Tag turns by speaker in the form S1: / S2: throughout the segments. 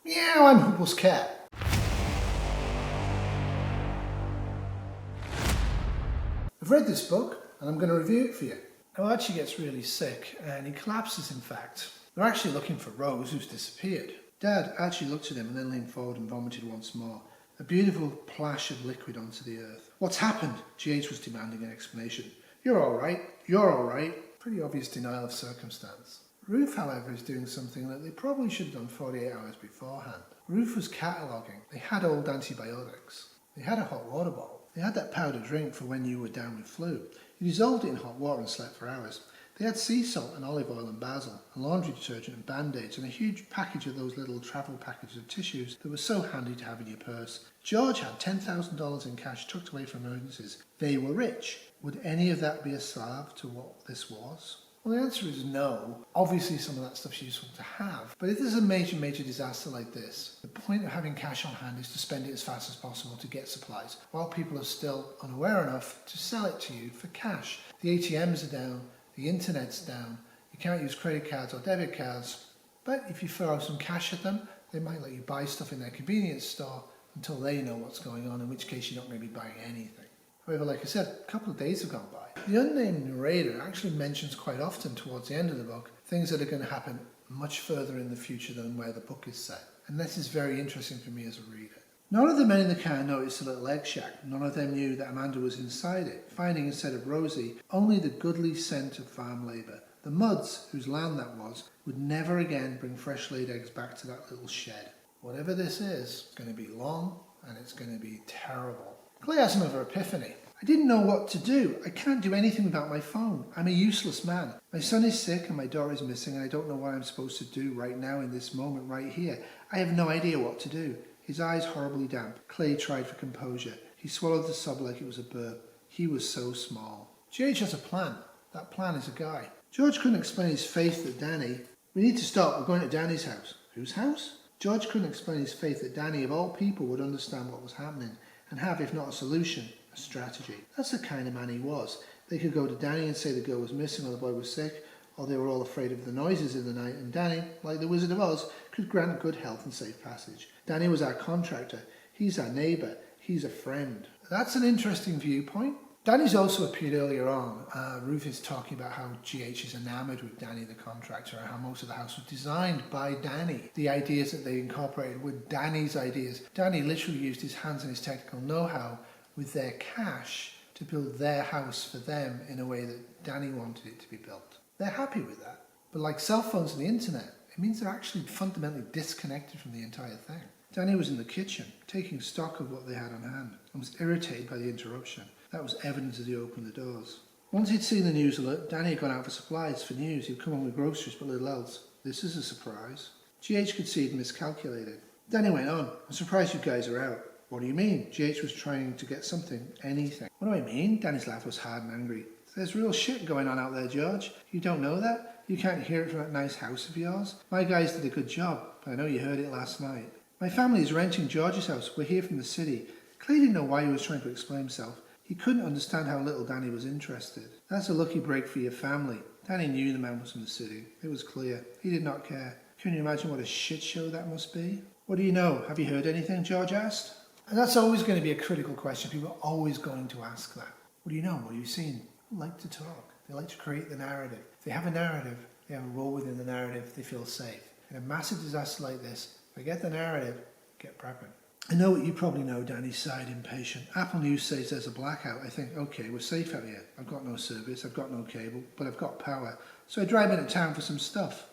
S1: Meow, I'm Huples cat. I've read this book and I'm going to review it for you. Now Archie gets really sick and he collapses in fact. They're actually looking for Rose who's disappeared. Dad actually looked at him and then leaned forward and vomited once more. A beautiful plash of liquid onto the earth. What's happened? GH was demanding an explanation. You're alright, you're alright. Pretty obvious denial of circumstance. Ruth, however, is doing something that they probably should have done 48 hours beforehand. Ruth was cataloguing. They had old antibiotics. They had a hot water bottle. They had that powder drink for when you were down with flu. You dissolved it in hot water and slept for hours. They had sea salt and olive oil and basil, and laundry detergent and band-aids, and a huge package of those little travel packages of tissues that were so handy to have in your purse. George had $10,000 in cash tucked away for emergencies. They were rich. Would any of that be a salve to what this was? Well, the answer is no. Obviously, some of that stuff's useful to have. But if there's a major disaster like this, the point of having cash on hand is to spend it as fast as possible to get supplies, while people are still unaware enough to sell it to you for cash. The ATMs are down, the internet's down, you can't use credit cards or debit cards. But if you throw some cash at them, they might let you buy stuff in their convenience store until they know what's going on, in which case you're not going to be buying anything. However, like I said, a couple of days have gone by. The unnamed narrator actually mentions quite often towards the end of the book things that are going to happen much further in the future than where the book is set. And this is very interesting for me as a reader. None of the men in the car noticed the little egg shack. None of them knew that Amanda was inside it, finding instead of Rosie only the goodly scent of farm labour. The Mudds, whose land that was, would never again bring fresh laid eggs back to that little shed. Whatever this is, it's going to be long and it's going to be terrible. Clay has another epiphany. I didn't know what to do. I can't do anything without my phone. I'm a useless man. My son is sick and my daughter is missing and I don't know what I'm supposed to do right now in this moment right here. I have no idea what to do. His eyes horribly damp. Clay tried for composure. He swallowed the sob like it was a burp. He was so small. GH has a plan. That plan is a guy. George couldn't explain his faith that Danny... We need to stop. We're going to Danny's house. Whose house? George couldn't explain his faith that Danny, of all people, would understand what was happening and have, if not a solution, a strategy. That's the kind of man he was. They could go to Danny and say the girl was missing or the boy was sick, or they were all afraid of the noises in the night, and Danny, like the Wizard of Oz, could grant good health and safe passage. Danny was our contractor. He's our neighbour. He's a friend. That's an interesting viewpoint. Danny's also appeared earlier on. Ruth is talking about how GH is enamoured with Danny the contractor and how most of the house was designed by Danny. The ideas that they incorporated were Danny's ideas. Danny literally used his hands and his technical know-how with their cash to build their house for them in a way that Danny wanted it to be built. They're happy with that. But like cell phones and the internet, it means they're actually fundamentally disconnected from the entire thing. Danny was in the kitchen, taking stock of what they had on hand, and was irritated by the interruption. That was evident as he opened the doors. Once he'd seen the news alert, Danny had gone out for supplies, for news. He'd come home with groceries, but little else. This is a surprise. GH could see he'd miscalculated. Danny went on. I'm surprised you guys are out. What do you mean? GH was trying to get something, anything. What do I mean? Danny's laugh was hard and angry. There's real shit going on out there, George. You don't know that? You can't hear it from that nice house of yours? My guys did a good job, but I know you heard it last night. My family is renting George's house. We're here from the city. Clay didn't know why he was trying to explain himself. He couldn't understand how little Danny was interested. That's a lucky break for your family. Danny knew the man was from the city. It was clear. He did not care. Can you imagine what a shit show that must be? What do you know? Have you heard anything? George asked. And that's always going to be a critical question. People are always going to ask that. What do you know? What have you seen? They like to talk. They like to create the narrative. If they have a narrative, they have a role within the narrative, they feel safe. In a massive disaster like this, forget the narrative, get prepping. I know what you probably know, Danny sighed, impatient. Apple News says there's a blackout. I think, okay, we're safe out here. I've got no service, I've got no cable, but I've got power. So I drive into town for some stuff.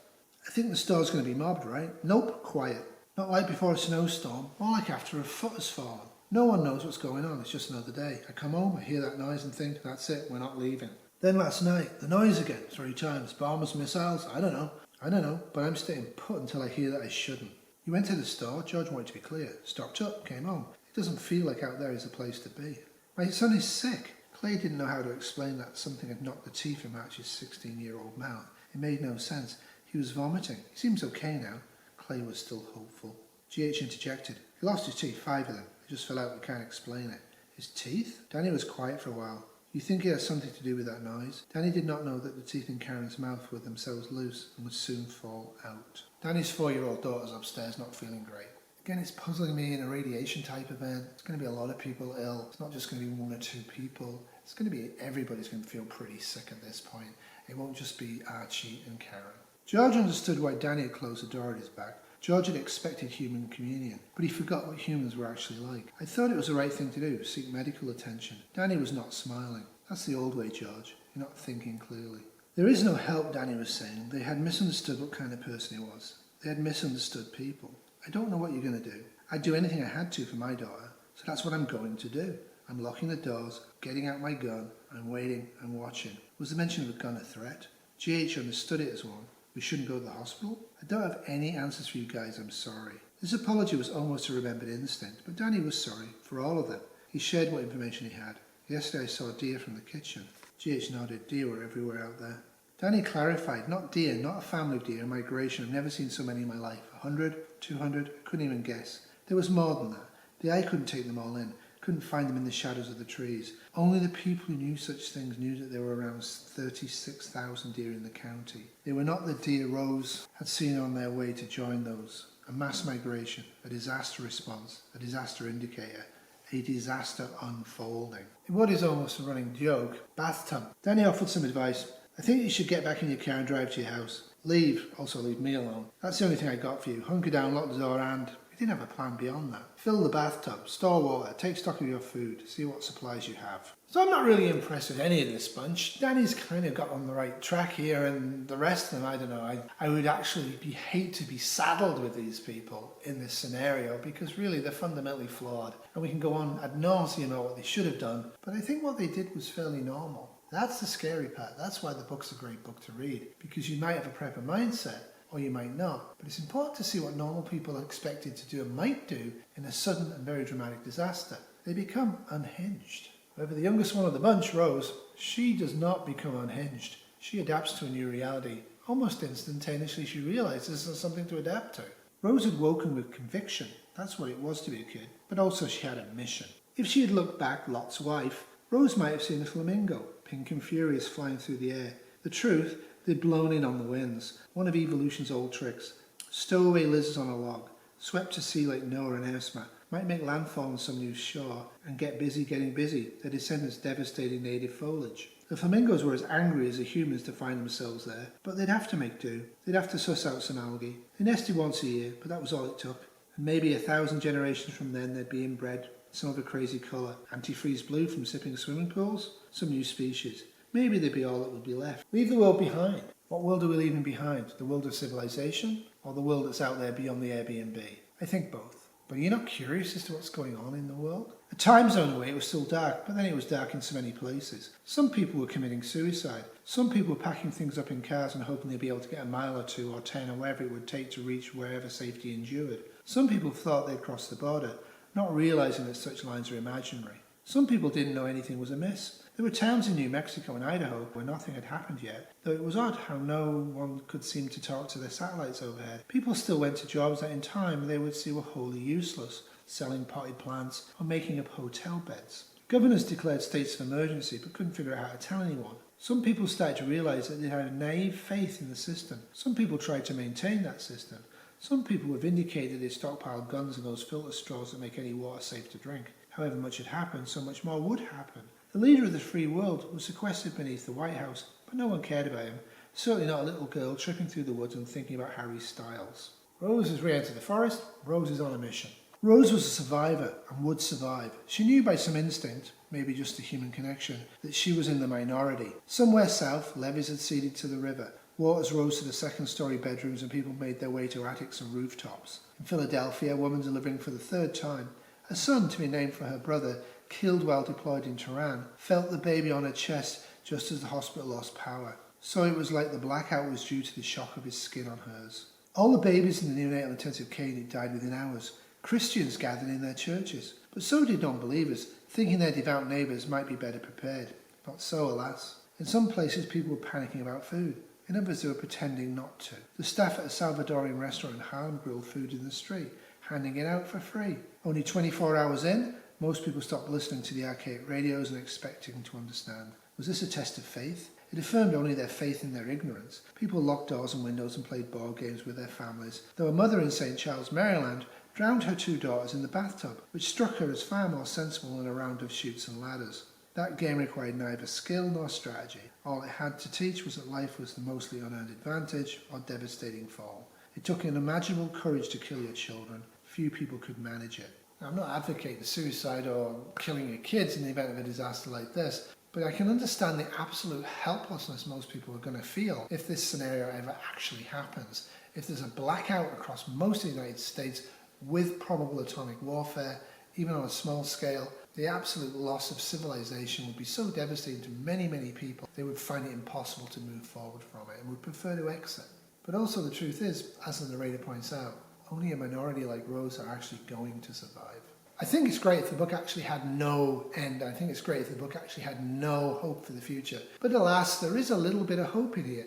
S1: I think the store's going to be mobbed, right? Nope, quiet. Not like before a snowstorm, more like after a foot has fallen. No one knows what's going on, it's just another day. I come home, I hear that noise and think, that's it, we're not leaving. Then last night, the noise again, 3 times. Bombs, missiles, I don't know, but I'm staying put until I hear that I shouldn't. You went to the store, George wanted to be clear. Stocked up, came home. It doesn't feel like out there is a place to be. My son is sick. Clay didn't know how to explain that something had knocked the teeth from Archie's 16-year-old mouth. It made no sense. He was vomiting. He seems okay now. Clay was still hopeful. GH interjected. He lost his teeth, 5 of them. They just fell out, we can't explain it. His teeth? Danny was quiet for a while. You think it has something to do with that noise? Danny did not know that the teeth in Karen's mouth were themselves loose and would soon fall out. Danny's 4-year-old daughter's upstairs not feeling great. Again, it's puzzling me in a radiation type event. It's going to be a lot of people ill. It's not just going to be 1 or 2 people. It's going to be everybody's going to feel pretty sick at this point. It won't just be Archie and Karen. George understood why Danny had closed the door at his back. George had expected human communion, but he forgot what humans were actually like. I thought it was the right thing to do, seek medical attention. Danny was not smiling. That's the old way, George. You're not thinking clearly. There is no help, Danny was saying. They had misunderstood what kind of person he was. They had misunderstood people. I don't know what you're going to do. I'd do anything I had to for my daughter, so that's what I'm going to do. I'm locking the doors, getting out my gun, I'm waiting, I'm watching. Was the mention of a gun a threat? GH understood it as one. We shouldn't go to the hospital? I don't have any answers for you guys, I'm sorry. This apology was almost a remembered instinct, but Danny was sorry, for all of them. He shared what information he had. Yesterday I saw deer from the kitchen. GH nodded. Deer were everywhere out there. Danny clarified, not deer, not a family of deer, a migration. I've never seen so many in my life. 100, 200, couldn't even guess. There was more than that. The eye couldn't take them all in, couldn't find them in the shadows of the trees. Only the people who knew such things knew that there were around 36,000 deer in the county. They were not the deer Rose had seen on their way to join those. A mass migration, a disaster response, a disaster indicator, a disaster unfolding. In what is almost a running joke, bathtub. Danny offered some advice. I think you should get back in your car and drive to your house. Leave, also leave me alone. That's the only thing I got for you. Hunker down, lock the door, and we didn't have a plan beyond that. Fill the bathtub, store water, take stock of your food, see what supplies you have. So I'm not really impressed with any of this bunch. Danny's kind of got on the right track here, and the rest of them, I don't know. I would actually hate to be saddled with these people in this scenario, because really they're fundamentally flawed. And we can go on ad nauseum about what they should have done, but I think what they did was fairly normal. That's the scary part. That's why the book's a great book to read, because you might have a prepper mindset, or you might not. But it's important to see what normal people are expected to do and might do in a sudden and very dramatic disaster. They become unhinged. However, the youngest one of the bunch, Rose, she does not become unhinged. She adapts to a new reality. Almost instantaneously, she realizes there's something to adapt to. Rose had woken with conviction. That's what it was to be a kid. But also she had a mission. If she had looked back, Lot's wife, Rose might have seen a flamingo, pink and furious, flying through the air. The truth, they'd blown in on the winds, one of evolution's old tricks. Stowaway lizards on a log, swept to sea like Noah and Esma, might make landfall on some new shore and get busy getting busy, their descendants devastating native foliage. The flamingos were as angry as the humans to find themselves there, but they'd have to make do. They'd have to suss out some algae. They nested once a year, but that was all it took. And maybe 1,000 generations from then they'd be inbred, some of a crazy colour, antifreeze blue from sipping swimming pools, some new species. Maybe they'd be all that would be left. Leave the world behind. What world are we leaving behind? The world of civilization, or the world that's out there beyond the Airbnb? I think both. But are you not curious as to what's going on in the world? A time zone away, it was still dark, but then it was dark in so many places. Some people were committing suicide. Some people were packing things up in cars and hoping they'd be able to get a mile or 2 or 10 or wherever it would take to reach wherever safety endured. Some people thought they'd crossed the border, not realizing that such lines are imaginary. Some people didn't know anything was amiss. There were towns in New Mexico and Idaho where nothing had happened yet, though it was odd how no one could seem to talk to their satellites overhead. People still went to jobs that in time they would see were wholly useless, selling potted plants or making up hotel beds. Governors declared states of emergency but couldn't figure out how to tell anyone. Some people started to realize that they had a naive faith in the system. Some people tried to maintain that system. Some people were vindicated they stockpiled guns and those filter straws that make any water safe to drink. However much had happened, so much more would happen. The leader of the free world was sequestered beneath the White House, but no one cared about him. Certainly not a little girl tripping through the woods and thinking about Harry Styles. Rose has re-entered the forest. Rose is on a mission. Rose was a survivor and would survive. She knew by some instinct, maybe just a human connection, that she was in the minority. Somewhere south, levees had ceded to the river. Waters rose to the second-story bedrooms and people made their way to attics and rooftops. In Philadelphia, a woman delivering for the 3rd time, a son to be named for her brother, killed while deployed in Tehran, felt the baby on her chest just as the hospital lost power. So it was like the blackout was due to the shock of his skin on hers. All the babies in the neonatal intensive care unit died within hours. Christians gathered in their churches, but so did non-believers, thinking their devout neighbours might be better prepared. Not so, alas. In some places people were panicking about food. In others they were pretending not to. The staff at a Salvadorian restaurant in Harlem grilled food in the street, handing it out for free. Only 24 hours in, most people stopped listening to the archaic radios and expecting to understand. Was this a test of faith? It affirmed only their faith in their ignorance. People locked doors and windows and played board games with their families, though a mother in St. Charles, Maryland, drowned her 2 daughters in the bathtub, which struck her as far more sensible than a round of chutes and ladders. That game required neither skill nor strategy. All it had to teach was that life was the mostly unearned advantage or devastating fall. It took unimaginable courage to kill your children. Few people could manage it. Now, I'm not advocating suicide or killing your kids in the event of a disaster like this, but I can understand the absolute helplessness most people are going to feel if this scenario ever actually happens. If there's a blackout across most of the United States with probable atomic warfare, even on a small scale, the absolute loss of civilization would be so devastating to many, many people, they would find it impossible to move forward from it and would prefer to exit. But also the truth is, as the narrator points out, only a minority like Rose are actually going to survive. I think it's great if the book actually had no end. I think it's great if the book actually had no hope for the future. But alas, there is a little bit of hope in here.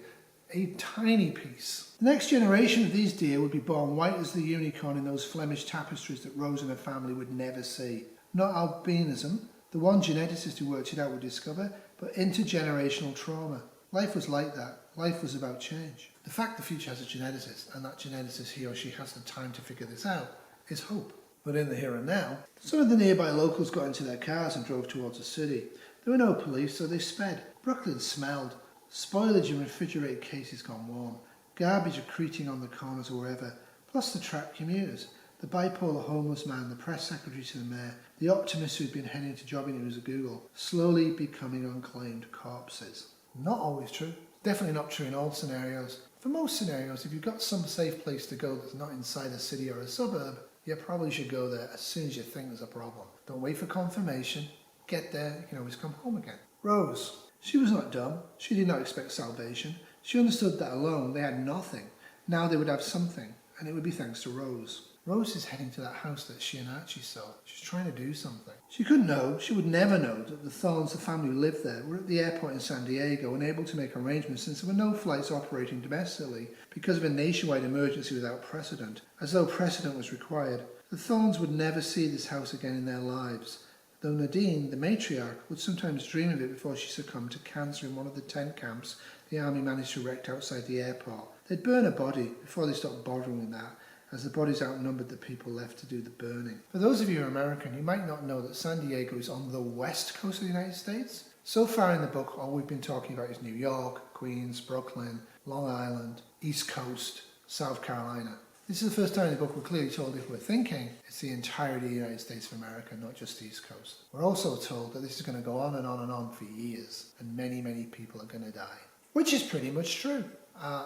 S1: A tiny piece. The next generation of these deer would be born white as the unicorn in those Flemish tapestries that Rose and her family would never see. Not albinism, the one geneticist who worked it out would discover, but intergenerational trauma. Life was like that. Life was about change. The fact the future has a geneticist, and that geneticist, he or she, has the time to figure this out, is hope. But in the here and now, some of the nearby locals got into their cars and drove towards the city. There were no police, so they sped. Brooklyn smelled. Spoilage in refrigerated cases gone warm. Garbage accreting on the corners or wherever. Plus the trapped commuters. The bipolar homeless man, the press secretary to the mayor, the optimist who'd been heading to job interviews at Google, slowly becoming unclaimed corpses. Not always true. Definitely not true in all scenarios. For most scenarios, if you've got some safe place to go that's not inside a city or a suburb, you probably should go there as soon as you think there's a problem. Don't wait for confirmation. Get there, you can always come home again. Rose. She was not dumb. She did not expect salvation. She understood that alone they had nothing. Now they would have something, and it would be thanks to Rose. Rose is heading to that house that she and Archie saw. She's trying to do something. She couldn't know, she would never know, that the Thorns, the family who lived there, were at the airport in San Diego, unable to make arrangements since there were no flights operating domestically because of a nationwide emergency without precedent, as though precedent was required. The Thorns would never see this house again in their lives, though Nadine, the matriarch, would sometimes dream of it before she succumbed to cancer in one of the tent camps the army managed to erect outside the airport. They'd burn a body before they stopped bothering with that, as the bodies outnumbered the people left to do the burning. For those of you who are American, you might not know that San Diego is on the west coast of the United States. So far in the book, all we've been talking about is New York, Queens, Brooklyn, Long Island, East Coast, South Carolina. This is the first time in the book we're clearly told if we're thinking it's the entirety of the United States of America, not just the East Coast. We're also told that this is going to go on and on and on for years, and many, many people are going to die. Which is pretty much true.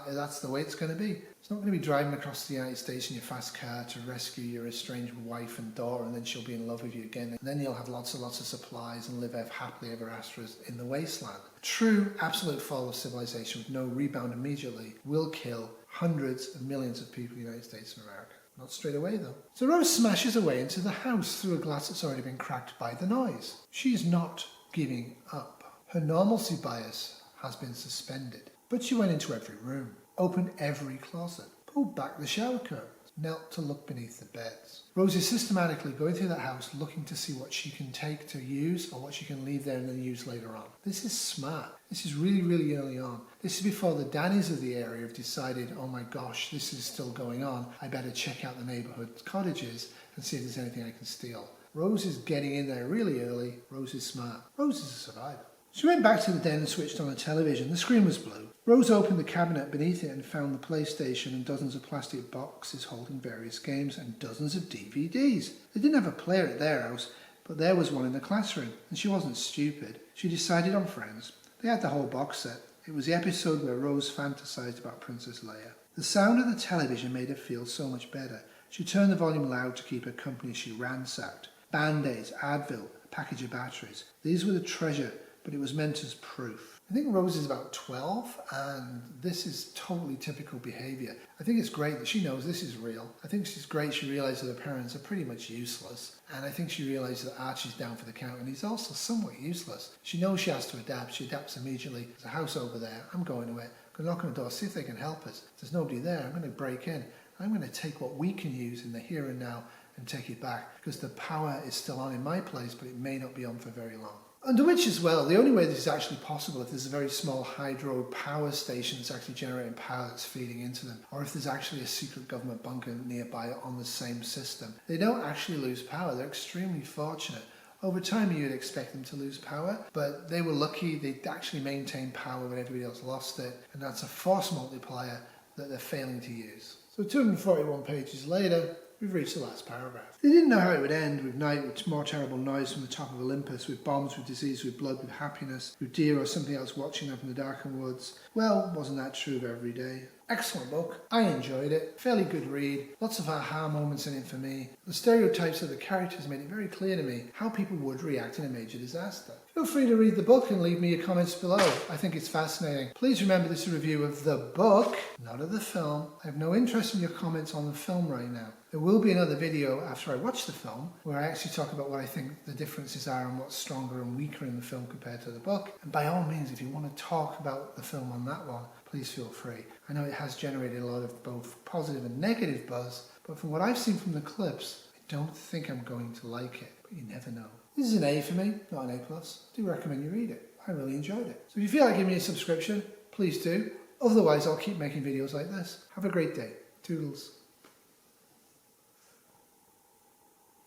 S1: That's the way it's going to be. It's not going to be driving across the United States in your fast car to rescue your estranged wife and daughter, and then she'll be in love with you again. And then you'll have lots and lots of supplies and live happily ever after in the wasteland. True, absolute fall of civilization with no rebound immediately will kill hundreds of millions of people in the United States of America. Not straight away though. So Rose smashes her way into the house through a glass that's already been cracked by the noise. She's not giving up. Her normalcy bias has been suspended. But she went into every room, opened every closet, pulled back the shower curtains, knelt to look beneath the beds. Rose is systematically going through that house looking to see what she can take to use or what she can leave there and then use later on. This is smart. This is really, really early on. This is before the Dannies of the area have decided, oh my gosh, this is still going on. I better check out the neighborhood cottages and see if there's anything I can steal. Rose is getting in there really early. Rose is smart. Rose is a survivor. She went back to the den and switched on the television. The screen was blue. Rose opened the cabinet beneath it and found the PlayStation and dozens of plastic boxes holding various games and dozens of DVDs. They didn't have a player at their house, but there was one in the classroom, and she wasn't stupid. She decided on Friends. They had the whole box set. It was the episode where Rose fantasized about Princess Leia. The sound of the television made her feel so much better. She turned the volume loud to keep her company as she ransacked. Band-Aids, Advil, a package of batteries. These were the treasure, but it was meant as proof. I think Rose is about 12, and this is totally typical behaviour. I think it's great that she knows this is real. I think it's great she realises her parents are pretty much useless, and I think she realises that Archie's down for the count, and he's also somewhat useless. She knows she has to adapt. She adapts immediately. There's a house over there. I'm going to it. I'm going to knock on the door, see if they can help us. If there's nobody there, I'm going to break in. I'm going to take what we can use in the here and now and take it back, because the power is still on in my place, but it may not be on for very long. Under which as well, the only way this is actually possible if there's a very small hydro power station that's actually generating power that's feeding into them, or if there's actually a secret government bunker nearby on the same system. They don't actually lose power, they're extremely fortunate. Over time you'd expect them to lose power, but they were lucky, they actually maintained power when everybody else lost it, and that's a force multiplier that they're failing to use. So 241 pages later, we've reached the last paragraph. They didn't know how it would end, with night, with more terrible noise from the top of Olympus, with bombs, with disease, with blood, with happiness, with deer or something else watching them from the darkened woods. Well, wasn't that true of every day? Excellent book. I enjoyed it. Fairly good read. Lots of aha moments in it for me. The stereotypes of the characters made it very clear to me how people would react in a major disaster. Feel free to read the book and leave me your comments below. I think it's fascinating. Please remember this is a review of the book, not of the film. I have no interest in your comments on the film right now. There will be another video after I watch the film where I actually talk about what I think the differences are and what's stronger and weaker in the film compared to the book. And by all means, if you want to talk about the film on that one, please feel free. I know it has generated a lot of both positive and negative buzz, but from what I've seen from the clips, I don't think I'm going to like it, but you never know. This is an A for me, not an A+. I do recommend you read it. I really enjoyed it. So if you feel like giving me a subscription, please do. Otherwise, I'll keep making videos like this. Have a great day. Toodles.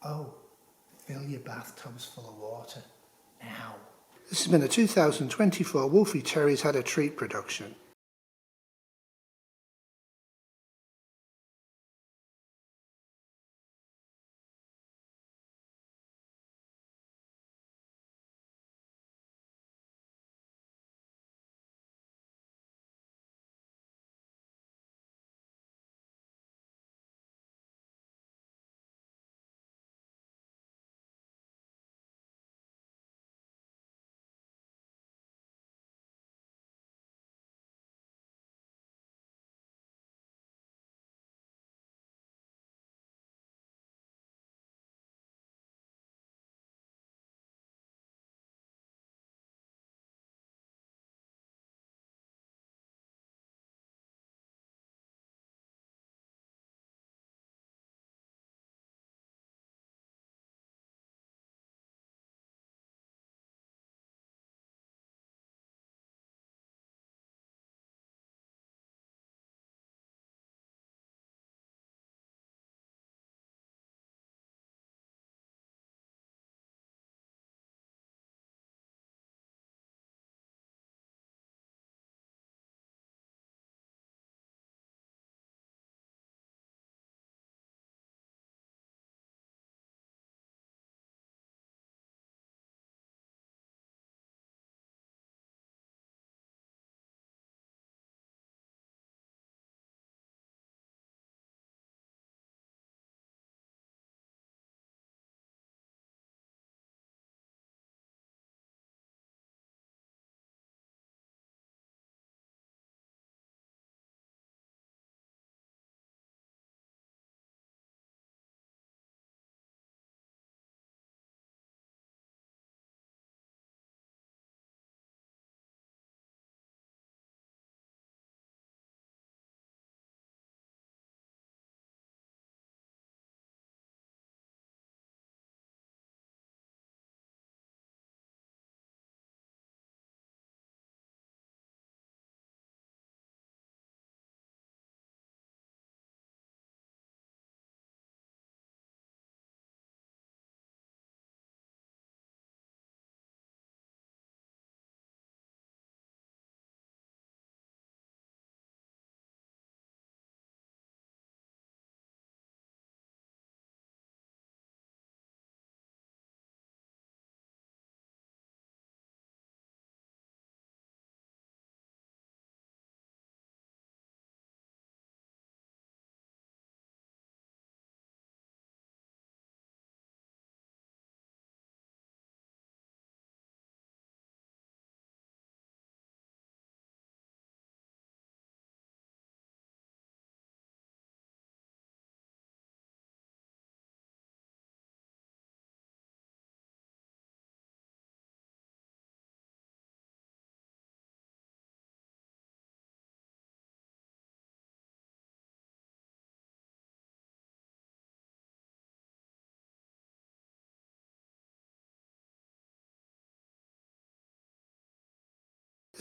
S1: Oh, fill your bathtubs full of water. Now. This has been a 2024 Wolfie Terry's Had a Treat production.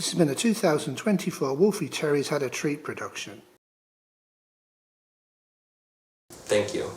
S1: This has been a 2024 Wolfie Terriers Had a Treat production.
S2: Thank you.